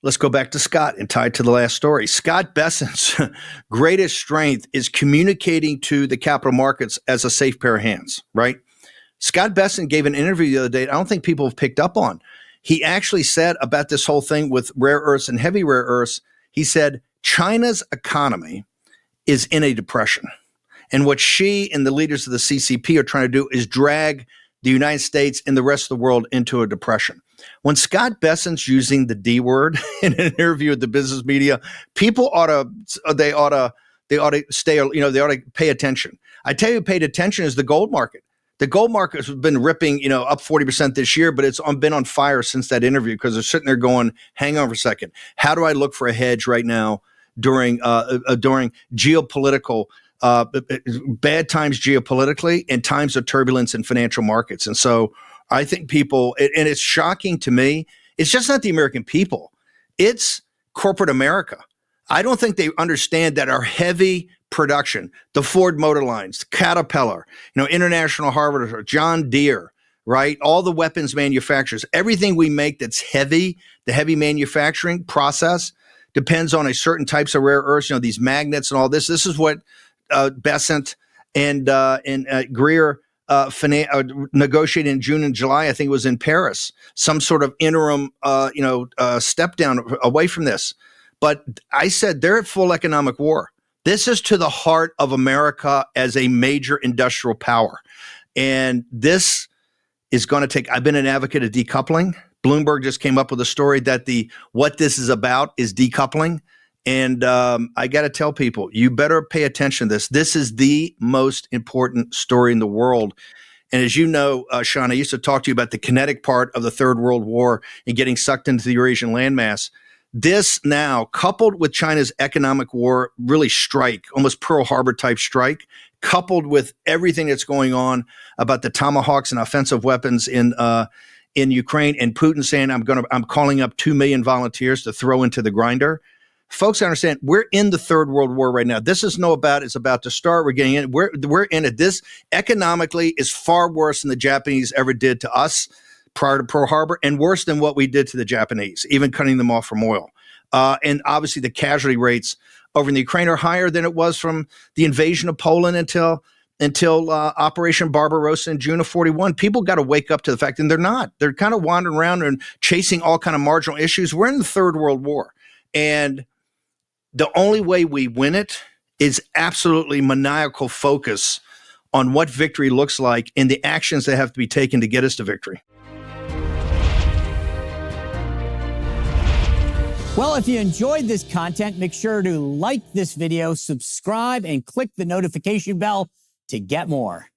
let's go back to Scott and tie it to the last story. Scott Bessent's greatest strength is communicating to the capital markets as a safe pair of hands, right? Scott Bessent gave an interview the other day I don't think people have picked up on. He actually said about this whole thing with rare earths and heavy rare earths, he said, China's economy is in a depression. And what she and the leaders of the CCP are trying to do is drag the United States and the rest of the world into a depression. When Scott Bessent's using the D word in an interview with the business media, people ought to stay, they ought to pay attention. I tell you, who paid attention is the gold market. The gold market has been ripping, up 40% this year, but it's been on fire since that interview because they're sitting there going, hang on for a second. How do I look for a hedge right now during geopolitical bad times geopolitically and times of turbulence in financial markets? And so I think people, and it's shocking to me, it's just not the American people. It's corporate America. I don't think they understand that our heavy production, the Ford Motor Lines, Caterpillar, International Harvester, John Deere, right? All the weapons manufacturers, everything we make that's heavy, the heavy manufacturing process depends on a certain types of rare earths, these magnets and all this. This is what Bessent and Greer negotiated in June and July. I think it was in Paris, some sort of interim, step down away from this. But I said they're at full economic war. This is to the heart of America as a major industrial power. And this is going to take, I've been an advocate of decoupling. Bloomberg just came up with a story that what this is about is decoupling. And I got to tell people, you better pay attention to this. This is the most important story in the world. And as you know, Sean, I used to talk to you about the kinetic part of the Third World War and getting sucked into the Eurasian landmass. This now, coupled with China's economic war, really strike, almost Pearl Harbor type strike, coupled with everything that's going on about the tomahawks and offensive weapons in Ukraine, and Putin saying, I'm calling up 2 million volunteers to throw into the grinder. Folks, understand we're in the Third World War right now. This is it's about to start. We're getting in. We're in it. This economically is far worse than the Japanese ever did to us prior to Pearl Harbor, and worse than what we did to the Japanese, even cutting them off from oil. And obviously the casualty rates over in the Ukraine are higher than it was from the invasion of Poland until Operation Barbarossa in June of 41. People got to wake up to the fact, and they're not. They're kind of wandering around and chasing all kind of marginal issues. We're in the Third World War. And the only way we win it is absolutely maniacal focus on what victory looks like and the actions that have to be taken to get us to victory. Well, if you enjoyed this content, make sure to like this video, subscribe, and click the notification bell to get more.